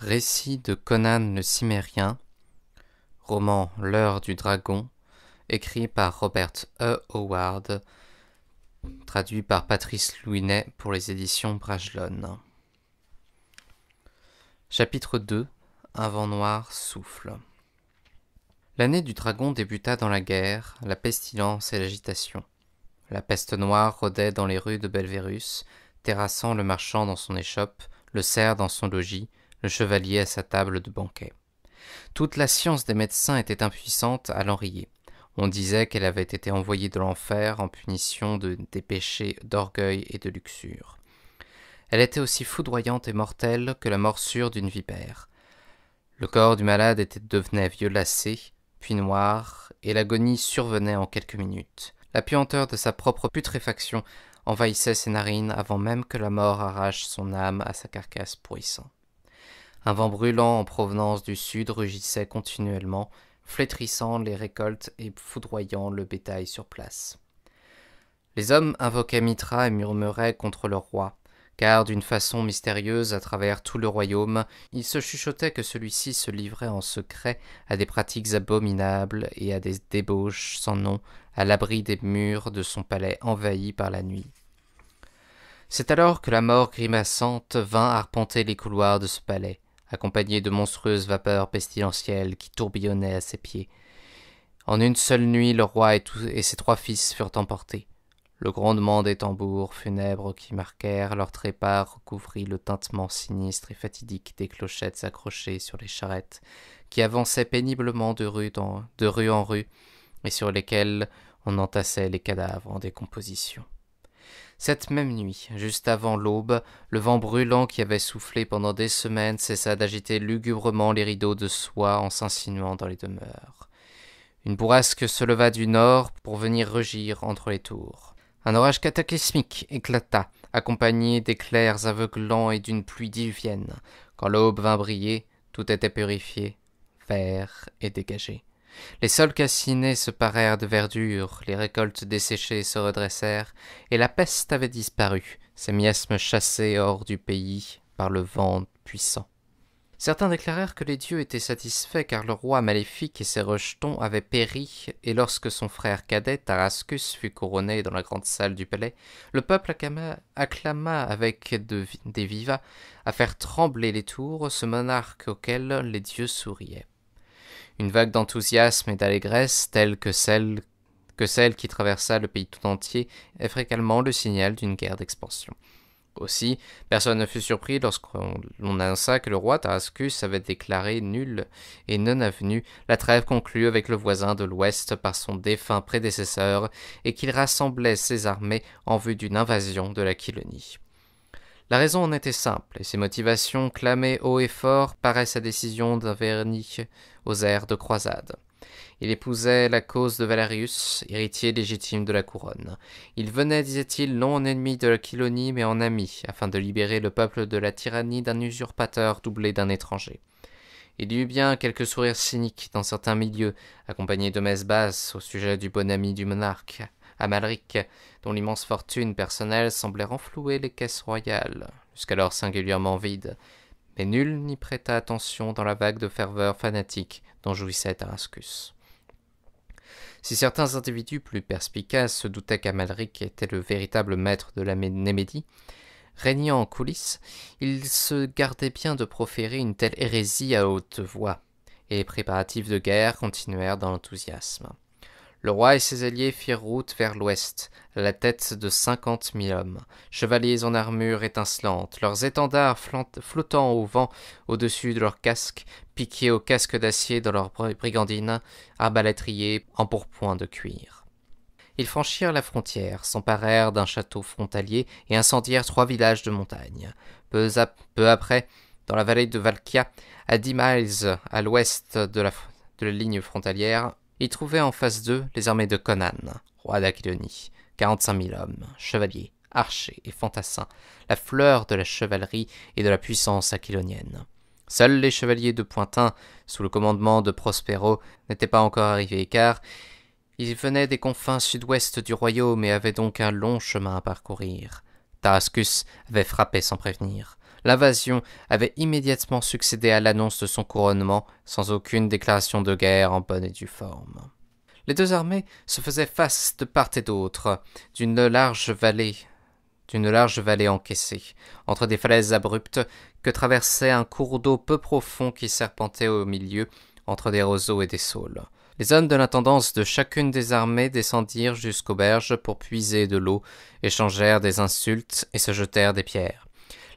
Récit de Conan le Cimmérien, roman L'heure du dragon, écrit par Robert E. Howard, traduit par Patrice Louinet pour les éditions Bragelonne. Chapitre 2. Un vent noir souffle. L'année du dragon débuta dans la guerre, la pestilence et l'agitation. La peste noire rôdait dans les rues de Belverus, terrassant le marchand dans son échoppe, le cerf dans son logis, le chevalier à sa table de banquet. Toute la science des médecins était impuissante à l'enrayer. On disait qu'elle avait été envoyée de l'enfer en punition des péchés d'orgueil et de luxure. Elle était aussi foudroyante et mortelle que la morsure d'une vipère. Le corps du malade devenait violacé, puis noir, et l'agonie survenait en quelques minutes. La puanteur de sa propre putréfaction envahissait ses narines avant même que la mort arrache son âme à sa carcasse pourrissante. Un vent brûlant en provenance du sud rugissait continuellement, flétrissant les récoltes et foudroyant le bétail sur place. Les hommes invoquaient Mithra et murmuraient contre leur roi, car d'une façon mystérieuse à travers tout le royaume, il se chuchotait que celui-ci se livrait en secret à des pratiques abominables et à des débauches sans nom, à l'abri des murs de son palais envahi par la nuit. C'est alors que la mort grimaçante vint arpenter les couloirs de ce palais, accompagné de monstrueuses vapeurs pestilentielles qui tourbillonnaient à ses pieds. En une seule nuit, le roi et ses 3 fils furent emportés. Le grondement des tambours funèbres qui marquèrent leur trépas recouvrit le tintement sinistre et fatidique des clochettes accrochées sur les charrettes, qui avançaient péniblement de rue en rue, et sur lesquelles on entassait les cadavres en décomposition. Cette même nuit, juste avant l'aube, le vent brûlant qui avait soufflé pendant des semaines cessa d'agiter lugubrement les rideaux de soie en s'insinuant dans les demeures. Une bourrasque se leva du nord pour venir rugir entre les tours. Un orage cataclysmique éclata, accompagné d'éclairs aveuglants et d'une pluie diluvienne. Quand l'aube vint briller, tout était purifié, vert et dégagé. Les sols calcinés se parèrent de verdure, les récoltes desséchées se redressèrent, et la peste avait disparu, ses miasmes chassés hors du pays par le vent puissant. Certains déclarèrent que les dieux étaient satisfaits car le roi maléfique et ses rejetons avaient péri, et lorsque son frère cadet, Tarascus, fut couronné dans la grande salle du palais, le peuple acclama avec des vivats à faire trembler les tours ce monarque auquel les dieux souriaient. Une vague d'enthousiasme et d'allégresse, telle que celle qui traversa le pays tout entier, est fréquemment le signal d'une guerre d'expansion. Aussi, personne ne fut surpris lorsqu'on annonça que le roi Tarascus avait déclaré nulle et non avenue la trêve conclue avec le voisin de l'Ouest par son défunt prédécesseur et qu'il rassemblait ses armées en vue d'une invasion de la Kylonie. La raison en était simple, et ses motivations clamaient haut et fort par sa décision d'un vernis aux airs de croisade. Il épousait la cause de Valerius, héritier légitime de la couronne. Il venait, disait-il, non en ennemi de la Kylonie, mais en ami, afin de libérer le peuple de la tyrannie d'un usurpateur doublé d'un étranger. Il y eut bien quelques sourires cyniques dans certains milieux, accompagnés de messes basses au sujet du bon ami du monarque, Amalric, dont l'immense fortune personnelle semblait renflouer les caisses royales, jusqu'alors singulièrement vides, mais nul n'y prêta attention dans la vague de ferveur fanatique dont jouissait Tarascus. Si certains individus plus perspicaces se doutaient qu'Amalric était le véritable maître de la Némédie, régnant en coulisses, il se gardait bien de proférer une telle hérésie à haute voix, et les préparatifs de guerre continuèrent dans l'enthousiasme. Le roi et ses alliés firent route vers l'ouest, à la tête de 50 000 hommes, chevaliers en armure étincelante, leurs étendards flottant au vent au-dessus de leurs casques, piqués au casque d'acier dans leurs brigandines, arbalétriers en pourpoint de cuir. Ils franchirent la frontière, s'emparèrent d'un château frontalier et incendièrent 3 villages de montagne. Peu après, dans la vallée de Valkia, à 10 miles à l'ouest de la ligne frontalière, ils trouvaient en face d'eux les armées de Conan, roi d'Aquilonie, 45 000 hommes, chevaliers, archers et fantassins, la fleur de la chevalerie et de la puissance aquilonienne. Seuls les chevaliers de Pointin, sous le commandement de Prospero, n'étaient pas encore arrivés, car ils venaient des confins sud-ouest du royaume et avaient donc un long chemin à parcourir. Tarascus avait frappé sans prévenir. L'invasion avait immédiatement succédé à l'annonce de son couronnement, sans aucune déclaration de guerre en bonne et due forme. Les deux armées se faisaient face de part et d'autre, d'une large vallée encaissée, entre des falaises abruptes que traversait un cours d'eau peu profond qui serpentait au milieu, entre des roseaux et des saules. Les hommes de l'intendance de chacune des armées descendirent jusqu'aux berges pour puiser de l'eau, échangèrent des insultes et se jetèrent des pierres.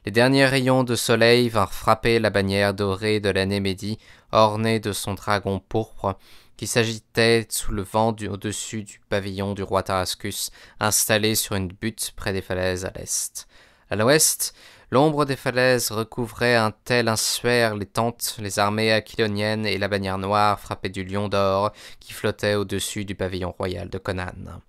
Les derniers rayons de soleil vinrent frapper la bannière dorée de la Némédie, ornée de son dragon pourpre, qui s'agitait sous le vent au-dessus du pavillon du roi Tarascus, installé sur une butte près des falaises à l'est. À l'ouest, l'ombre des falaises recouvrait un tel insuaire les tentes, les armées aquiloniennes et la bannière noire frappée du lion d'or qui flottait au-dessus du pavillon royal de Conan.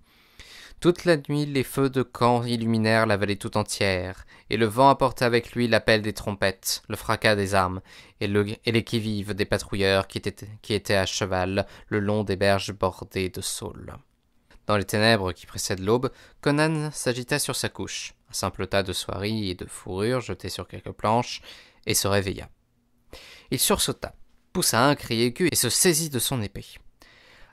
Toute la nuit, les feux de camp illuminèrent la vallée tout entière, et le vent apporta avec lui l'appel des trompettes, le fracas des armes, et les qui-vives des patrouilleurs qui étaient à cheval le long des berges bordées de saules. Dans les ténèbres qui précèdent l'aube, Conan s'agita sur sa couche, un simple tas de soieries et de fourrures jeté sur quelques planches, et se réveilla. Il sursauta, poussa un cri aigu et se saisit de son épée.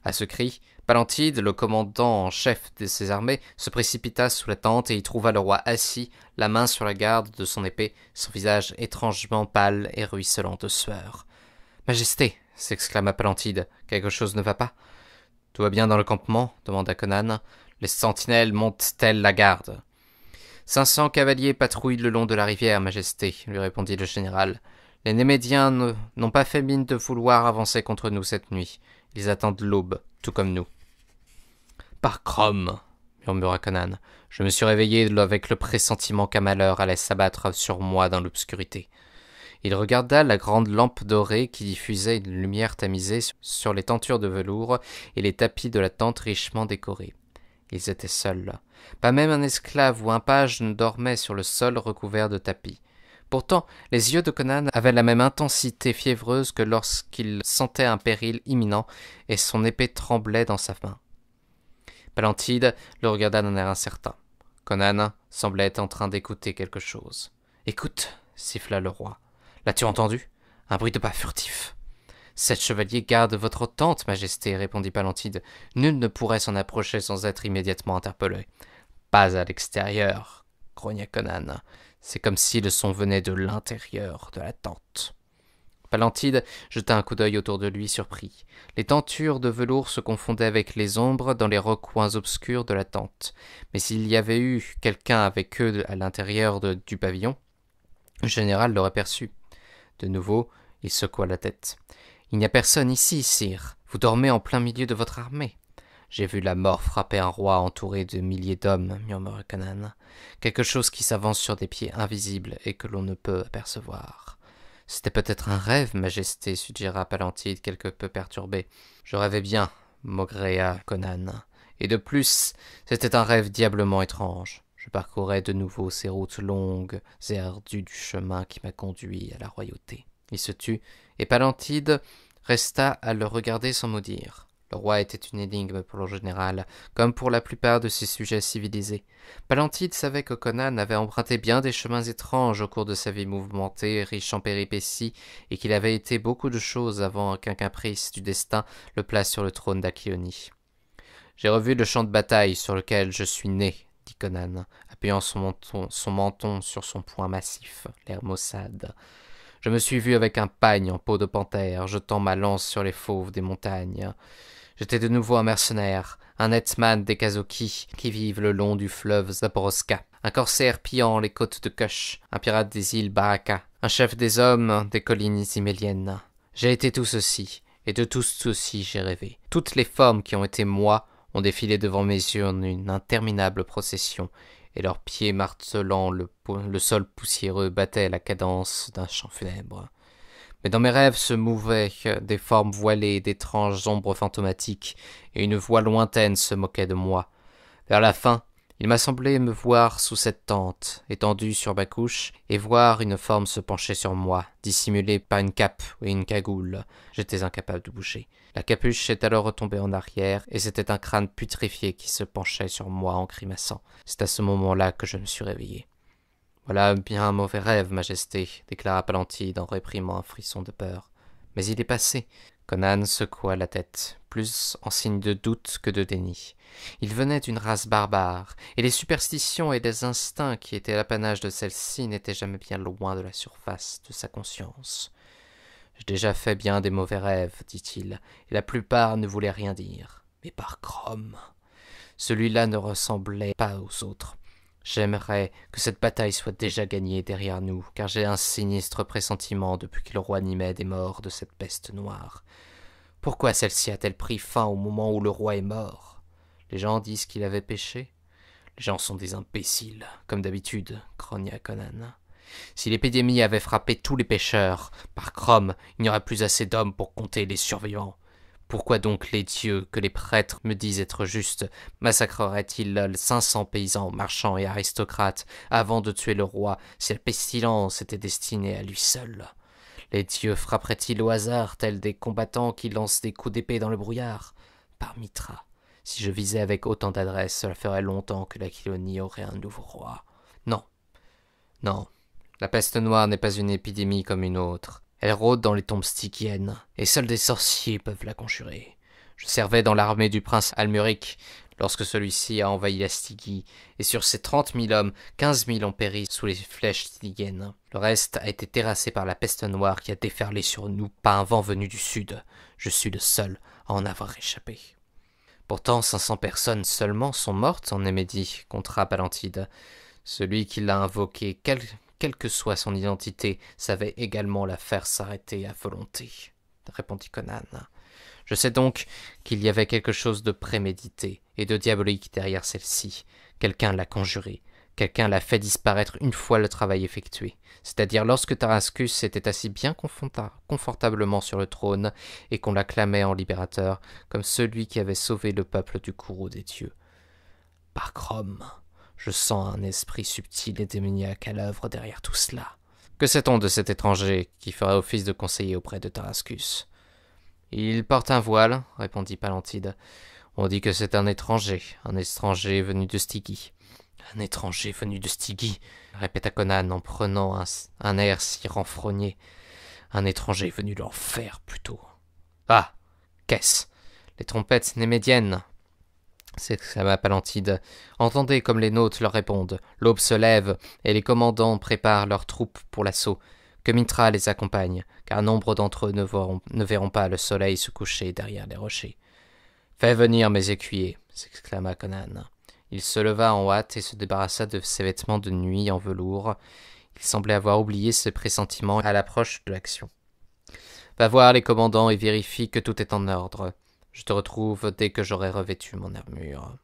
À ce cri, Palantide, le commandant en chef de ses armées, se précipita sous la tente et y trouva le roi assis, la main sur la garde de son épée, son visage étrangement pâle et ruisselant de sueur. « Majesté !» s'exclama Palantide, « quelque chose ne va pas ?»« Tout va bien dans le campement ?» demanda Conan. « Les sentinelles montent-elles la garde ?»« 500 cavaliers patrouillent le long de la rivière, Majesté, » lui répondit le général. « Les Némédiens n'ont pas fait mine de vouloir avancer contre nous cette nuit. Ils attendent l'aube, tout comme nous. »« Par Crom !» murmura Conan. « Je me suis réveillé avec le pressentiment qu'un malheur allait s'abattre sur moi dans l'obscurité. » Il regarda la grande lampe dorée qui diffusait une lumière tamisée sur les tentures de velours et les tapis de la tente richement décorés. Ils étaient seuls. Pas même un esclave ou un page ne dormait sur le sol recouvert de tapis. Pourtant, les yeux de Conan avaient la même intensité fiévreuse que lorsqu'il sentait un péril imminent, et son épée tremblait dans sa main. Palantide le regarda d'un air incertain. Conan semblait être en train d'écouter quelque chose. « Écoute !» siffla le roi. « L'as-tu entendu ? Un bruit de pas furtif. »« 7 chevaliers gardent votre tente, Majesté, » répondit Palantide. « Nul ne pourrait s'en approcher sans être immédiatement interpellé. »« Pas à l'extérieur, » grogna Conan. C'est comme si le son venait de l'intérieur de la tente. Palantide jeta un coup d'œil autour de lui, surpris. Les tentures de velours se confondaient avec les ombres dans les recoins obscurs de la tente. Mais s'il y avait eu quelqu'un avec eux à l'intérieur du pavillon, le général l'aurait perçu. De nouveau, il secoua la tête. « Il n'y a personne ici, sire. Vous dormez en plein milieu de votre armée. » « J'ai vu la mort frapper un roi entouré de milliers d'hommes, » murmura Conan. « Quelque chose qui s'avance sur des pieds invisibles et que l'on ne peut apercevoir. »« C'était peut-être un rêve, Majesté, » suggéra Palantide quelque peu perturbé. « Je rêvais bien, » maugréa Conan. « Et de plus, c'était un rêve diablement étrange. Je parcourais de nouveau ces routes longues et ardues du chemin qui m'a conduit à la royauté. » Il se tut, et Palantide resta à le regarder sans mot dire. Le roi était une énigme pour le général, comme pour la plupart de ses sujets civilisés. Palantide savait que Conan avait emprunté bien des chemins étranges au cours de sa vie mouvementée, riche en péripéties, et qu'il avait été beaucoup de choses avant qu'un caprice du destin le place sur le trône d'Achéonie. « J'ai revu le champ de bataille sur lequel je suis né, » dit Conan, appuyant son menton sur son poing massif, l'air maussade. « Je me suis vu avec un pagne en peau de panthère, jetant ma lance sur les fauves des montagnes. » J'étais de nouveau un mercenaire, un hetman des Kazoki qui vivent le long du fleuve Zaporoska, un corsaire pillant les côtes de Kush, un pirate des îles Baraka, un chef des hommes des collines himéliennes. J'ai été tout ceci, et de tout ceci j'ai rêvé. Toutes les formes qui ont été moi ont défilé devant mes yeux en une interminable procession, et leurs pieds martelant le sol poussiéreux battaient la cadence d'un chant funèbre. Mais dans mes rêves se mouvaient des formes voilées, d'étranges ombres fantomatiques, et une voix lointaine se moquait de moi. Vers la fin, il m'a semblé me voir sous cette tente, étendu sur ma couche, et voir une forme se pencher sur moi, dissimulée par une cape et une cagoule. J'étais incapable de bouger. La capuche est alors retombée en arrière, et c'était un crâne putréfié qui se penchait sur moi en grimaçant. C'est à ce moment-là que je me suis réveillé. Voilà bien un mauvais rêve, Majesté, déclara Palantide en réprimant un frisson de peur. Mais il est passé. Conan secoua la tête, plus en signe de doute que de déni. Il venait d'une race barbare, et les superstitions et les instincts qui étaient l'apanage de celle-ci n'étaient jamais bien loin de la surface de sa conscience. J'ai déjà fait bien des mauvais rêves, dit-il, et la plupart ne voulaient rien dire. Mais par Crom, celui-là ne ressemblait pas aux autres. J'aimerais que cette bataille soit déjà gagnée derrière nous, car j'ai un sinistre pressentiment depuis que le roi Nimed est mort de cette peste noire. Pourquoi celle-ci a-t-elle pris fin au moment où le roi est mort? Les gens disent qu'il avait péché. Les gens sont des imbéciles, comme d'habitude, grogna Conan. Si l'épidémie avait frappé tous les pêcheurs, par Crom, il n'y aurait plus assez d'hommes pour compter les survivants. Pourquoi donc les dieux, que les prêtres me disent être justes, massacreraient-ils 500 paysans, marchands et aristocrates avant de tuer le roi, si la pestilence était destinée à lui seul? Les dieux frapperaient-ils au hasard, tels des combattants qui lancent des coups d'épée dans le brouillard? Par Mitra, si je visais avec autant d'adresse, cela ferait longtemps que l'Aquilonie aurait un nouveau roi. Non, non, la peste noire n'est pas une épidémie comme une autre. Elle rôde dans les tombes stygiennes, et seuls des sorciers peuvent la conjurer. Je servais dans l'armée du prince Almuric lorsque celui-ci a envahi la Stygie, et sur ces 30 000 hommes, 15 000 ont péri sous les flèches stygiennes. Le reste a été terrassé par la peste noire qui a déferlé sur nous par un vent venu du sud. Je suis le seul à en avoir échappé. Pourtant 500 personnes seulement sont mortes en Némédie, contra Palantide. Celui qui l'a invoqué, quelle que soit son identité, savait également la faire s'arrêter à volonté, répondit Conan. Je sais donc qu'il y avait quelque chose de prémédité et de diabolique derrière celle-ci. Quelqu'un l'a conjurée, quelqu'un l'a fait disparaître une fois le travail effectué, c'est-à-dire lorsque Tarascus s'était assis bien confortablement sur le trône et qu'on l'acclamait en libérateur, comme celui qui avait sauvé le peuple du courroux des dieux. Par Crom, je sens un esprit subtil et démoniaque à l'œuvre derrière tout cela. Que sait-on de cet étranger qui ferait office de conseiller auprès de Tarascus? Il porte un voile, répondit Palantide. On dit que c'est un étranger venu de Stygie. Un étranger venu de Stygie, répéta Conan en prenant un air si renfrogné. Un étranger venu de l'enfer, plutôt. Ah, qu'est-ce? Les trompettes némédiennes, s'exclama Palantide. Entendez comme les nôtres leur répondent. L'aube se lève, et les commandants préparent leurs troupes pour l'assaut. Que Mitra les accompagne, car nombre d'entre eux ne verront pas le soleil se coucher derrière les rochers. Fais venir mes écuyers, s'exclama Conan. Il se leva en hâte et se débarrassa de ses vêtements de nuit en velours. Il semblait avoir oublié ses pressentiments à l'approche de l'action. Va voir les commandants et vérifie que tout est en ordre. Je te retrouve dès que j'aurai revêtu mon armure.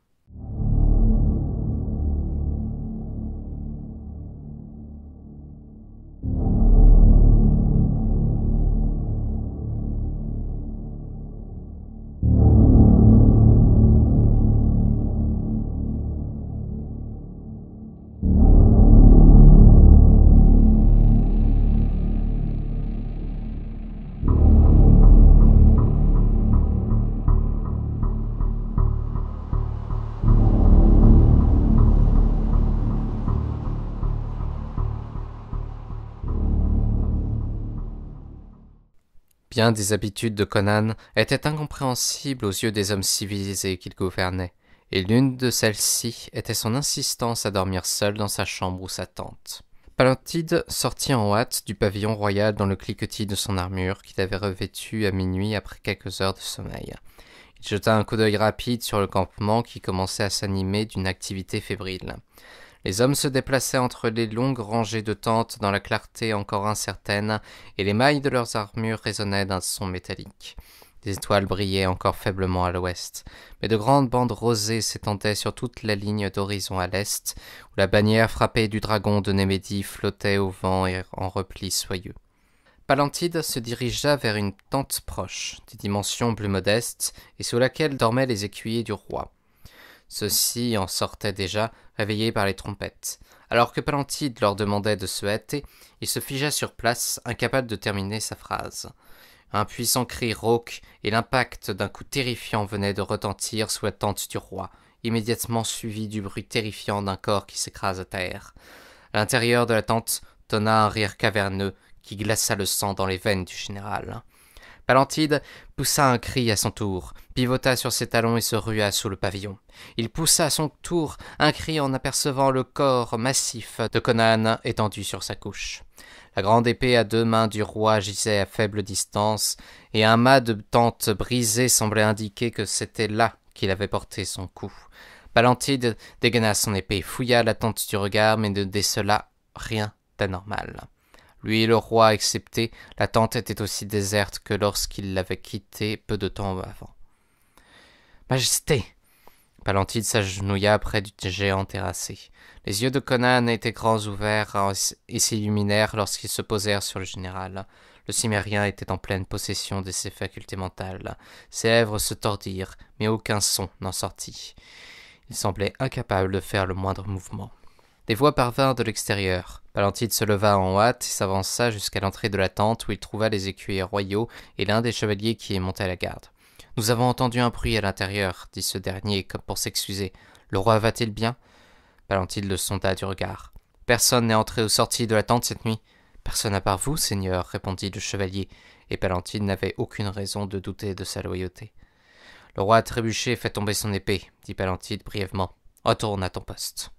Bien des habitudes de Conan étaient incompréhensibles aux yeux des hommes civilisés qu'il gouvernait, et l'une de celles-ci était son insistance à dormir seul dans sa chambre ou sa tente. Palantide sortit en hâte du pavillon royal dans le cliquetis de son armure qu'il avait revêtue à minuit après quelques heures de sommeil. Il jeta un coup d'œil rapide sur le campement qui commençait à s'animer d'une activité fébrile. Les hommes se déplaçaient entre les longues rangées de tentes dans la clarté encore incertaine, et les mailles de leurs armures résonnaient d'un son métallique. Des étoiles brillaient encore faiblement à l'ouest, mais de grandes bandes rosées s'étendaient sur toute la ligne d'horizon à l'est, où la bannière frappée du dragon de Némédie flottait au vent et en repli soyeux. Palantide se dirigea vers une tente proche, des dimensions plus modestes, et sous laquelle dormaient les écuyers du roi. Ceux-ci en sortaient déjà, réveillés par les trompettes. Alors que Palantide leur demandait de se hâter, il se figea sur place, incapable de terminer sa phrase. Un puissant cri rauque et l'impact d'un coup terrifiant venaient de retentir sous la tente du roi, immédiatement suivi du bruit terrifiant d'un corps qui s'écrase à terre. À l'intérieur de la tente tonna un rire caverneux qui glaça le sang dans les veines du général. Palantide poussa un cri à son tour, pivota sur ses talons et se rua sous le pavillon. Il poussa à son tour un cri en apercevant le corps massif de Conan étendu sur sa couche. La grande épée à 2 mains du roi gisait à faible distance, et un mât de tente brisé semblait indiquer que c'était là qu'il avait porté son coup. Palantide dégaina son épée, fouilla la tente du regard, mais ne décela rien d'anormal. Lui et le roi excepté, la tente était aussi déserte que lorsqu'il l'avait quittée peu de temps avant. « Majesté !» Palantide s'agenouilla près du géant terrassé. Les yeux de Conan étaient grands ouverts et s'illuminèrent lorsqu'ils se posèrent sur le général. Le Cimmérien était en pleine possession de ses facultés mentales. Ses lèvres se tordirent, mais aucun son n'en sortit. Il semblait incapable de faire le moindre mouvement. Des voix parvinrent de l'extérieur. Palantide se leva en hâte et s'avança jusqu'à l'entrée de la tente où il trouva les écuyers royaux et l'un des chevaliers qui y montait à la garde. « Nous avons entendu un bruit à l'intérieur, dit ce dernier comme pour s'excuser. Le roi va-t-il bien ?» Palantide le sonda du regard. « Personne n'est entré ou sorti de la tente cette nuit. »« Personne à part vous, seigneur, répondit le chevalier, et Palantide n'avait aucune raison de douter de sa loyauté. Le roi a trébuché et fait tomber son épée, dit Palantide brièvement. Retourne à ton poste.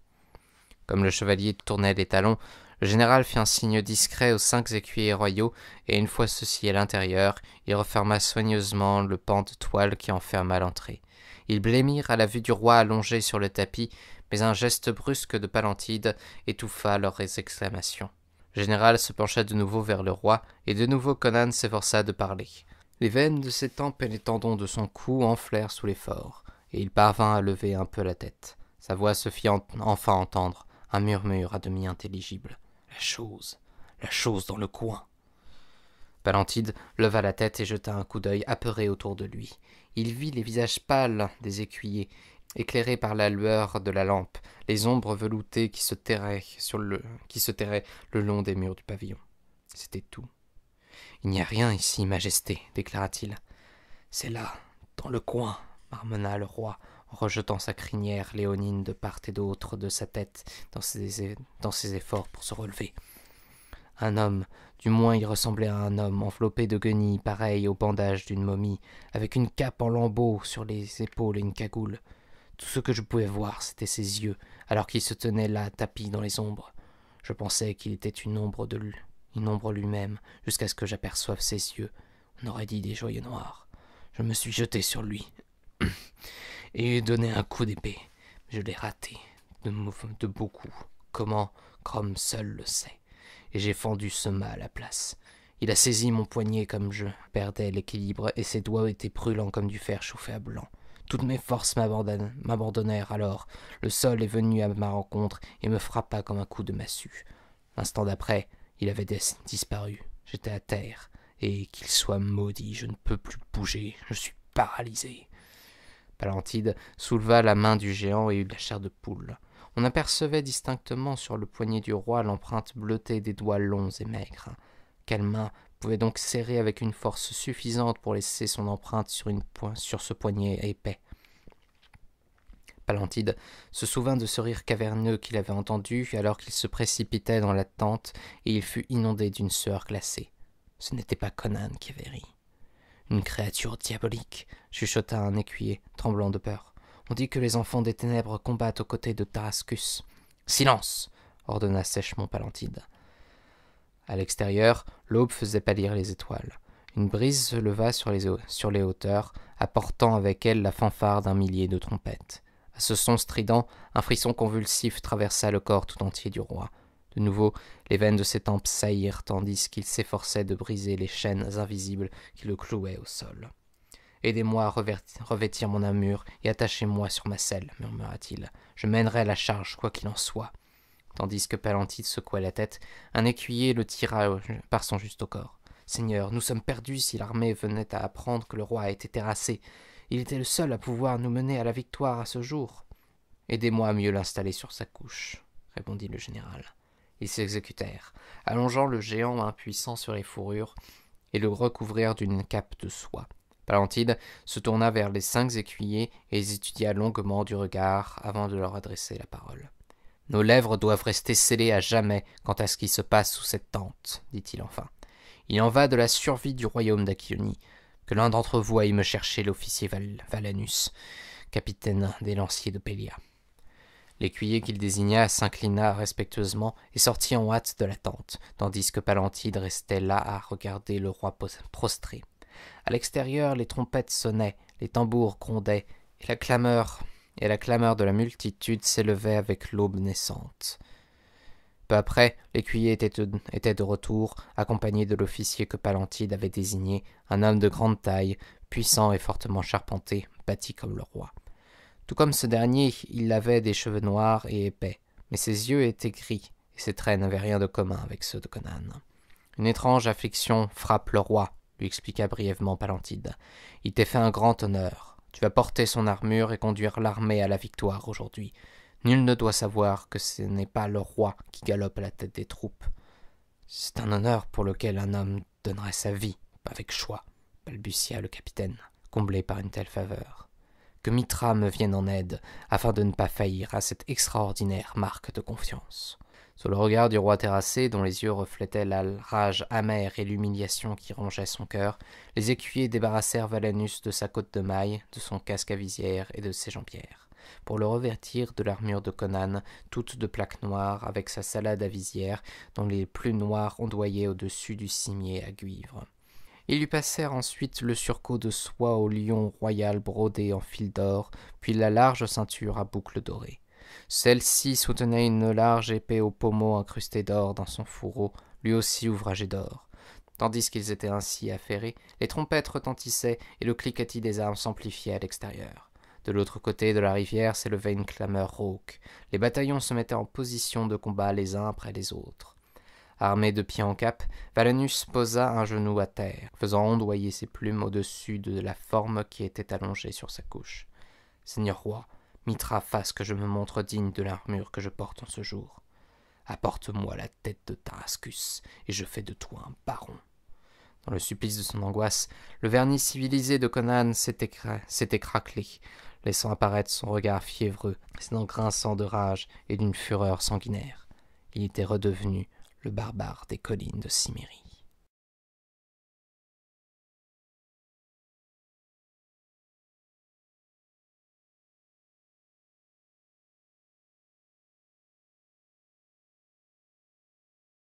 Comme le chevalier tournait les talons, le général fit un signe discret aux 5 écuyers royaux, et une fois ceux-ci à l'intérieur, il referma soigneusement le pan de toile qui enferma l'entrée. Ils blêmirent à la vue du roi allongé sur le tapis, mais un geste brusque de Palantide étouffa leurs exclamations. Le général se pencha de nouveau vers le roi, et de nouveau Conan s'efforça de parler. Les veines de ses tempes et les tendons de son cou enflèrent sous l'effort, et il parvint à lever un peu la tête. Sa voix se fit enfin entendre, un murmure à demi intelligible. La chose dans le coin. Palantide leva la tête et jeta un coup d'œil apeuré autour de lui. Il vit les visages pâles des écuyers, éclairés par la lueur de la lampe, les ombres veloutées qui se terraient le long des murs du pavillon. C'était tout. « Il n'y a rien ici, majesté, déclara-t-il. « C'est là, dans le coin, marmonna le roi, en rejetant sa crinière léonine de part et d'autre de sa tête dans ses efforts pour se relever. Un homme, du moins il ressemblait à un homme, enveloppé de guenilles, pareil au bandage d'une momie, avec une cape en lambeaux sur les épaules et une cagoule. Tout ce que je pouvais voir, c'était ses yeux, alors qu'il se tenait là, tapi dans les ombres. Je pensais qu'il était une ombre lui-même, jusqu'à ce que j'aperçoive ses yeux. On aurait dit des joyaux noirs. Je me suis jeté sur lui et ai donné un coup d'épée. Je l'ai raté de beaucoup. Comment? Crom seul le sait. Et j'ai fendu ce mât à la place. Il a saisi mon poignet comme je perdais l'équilibre, et ses doigts étaient brûlants comme du fer chauffé à blanc. Toutes mes forces m'abandonnèrent alors. Le sol est venu à ma rencontre et me frappa comme un coup de massue. L'instant d'après, il avait disparu. J'étais à terre, et qu'il soit maudit, je ne peux plus bouger, je suis paralysé. Palantide souleva la main du géant et eut de la chair de poule. On apercevait distinctement sur le poignet du roi l'empreinte bleutée des doigts longs et maigres. Quelle main pouvait donc serrer avec une force suffisante pour laisser son empreinte sur ce poignet épais? Palantide se souvint de ce rire caverneux qu'il avait entendu alors qu'il se précipitait dans la tente, et il fut inondé d'une sueur glacée. Ce n'était pas Conan qui avait ri. « Une créature diabolique !» chuchota un écuyer, tremblant de peur. « On dit que les enfants des ténèbres combattent aux côtés de Tarascus. »« Silence !» ordonna sèchement Palantide. À l'extérieur, l'aube faisait pâlir les étoiles. Une brise se leva sur les hauteurs, apportant avec elle la fanfare d'un millier de trompettes. À ce son strident, un frisson convulsif traversa le corps tout entier du roi. De nouveau, les veines de ses tempes saillirent tandis qu'il s'efforçait de briser les chaînes invisibles qui le clouaient au sol. « Aidez-moi à revêtir mon armure et attachez-moi sur ma selle, murmura-t-il. Je mènerai la charge, quoi qu'il en soit. » Tandis que Palantide secouait la tête, un écuyer le tira par son juste au corps. « Seigneur, nous sommes perdus si l'armée venait à apprendre que le roi a été terrassé. Il était le seul à pouvoir nous mener à la victoire à ce jour. »« Aidez-moi à mieux l'installer sur sa couche, » répondit le général. Ils s'exécutèrent, allongeant le géant impuissant sur les fourrures et le recouvrirent d'une cape de soie. Palantide se tourna vers les 5 écuyers et les étudia longuement du regard avant de leur adresser la parole. « Nos lèvres doivent rester scellées à jamais quant à ce qui se passe sous cette tente, dit-il enfin. Il en va de la survie du royaume d'Achéonie. Que l'un d'entre vous aille me chercher l'officier Valanus, capitaine des lanciers de Pélia. L'écuyer qu'il désigna s'inclina respectueusement et sortit en hâte de la tente, tandis que Palantide restait là à regarder le roi prostré. À l'extérieur, les trompettes sonnaient, les tambours grondaient, et la clameur de la multitude s'élevait avec l'aube naissante. Peu après, l'écuyer était de retour, accompagné de l'officier que Palantide avait désigné, un homme de grande taille, puissant et fortement charpenté, bâti comme le roi. Tout comme ce dernier, il avait des cheveux noirs et épais, mais ses yeux étaient gris, et ses traits n'avaient rien de commun avec ceux de Conan. Une étrange affliction frappe le roi, lui expliqua brièvement Palantide. Il t'est fait un grand honneur. Tu vas porter son armure et conduire l'armée à la victoire aujourd'hui. Nul ne doit savoir que ce n'est pas le roi qui galope à la tête des troupes. C'est un honneur pour lequel un homme donnerait sa vie, avec choix, balbutia le capitaine, comblé par une telle faveur. Que Mitra me vienne en aide, afin de ne pas faillir à cette extraordinaire marque de confiance. Sous le regard du roi terrassé, dont les yeux reflétaient la rage amère et l'humiliation qui rongeait son cœur, les écuyers débarrassèrent Valanus de sa cotte de maille, de son casque à visière et de ses jambières, pour le revêtir de l'armure de Conan, toute de plaques noires, avec sa salade à visière, dont les plumes noires ondoyaient au-dessus du cimier à guivre. Ils lui passèrent ensuite le surcot de soie au lion royal brodé en fil d'or, puis la large ceinture à boucles dorées. Celle-ci soutenait une large épée au pommeau incrustée d'or dans son fourreau, lui aussi ouvragé d'or. Tandis qu'ils étaient ainsi affairés, les trompettes retentissaient et le cliquetis des armes s'amplifiait à l'extérieur. De l'autre côté de la rivière s'élevait une clameur rauque. Les bataillons se mettaient en position de combat les uns après les autres. Armé de pied en cap, Valanus posa un genou à terre, faisant ondoyer ses plumes au-dessus de la forme qui était allongée sur sa couche. « Seigneur roi, Mitra fasse que je me montre digne de l'armure que je porte en ce jour. Apporte-moi la tête de Tarascus, et je fais de toi un baron. » Dans le supplice de son angoisse, le vernis civilisé de Conan s'était craquelé, laissant apparaître son regard fiévreux, ses dents grinçant de rage et d'une fureur sanguinaire. Il était redevenu le barbare des collines de Cimmérie.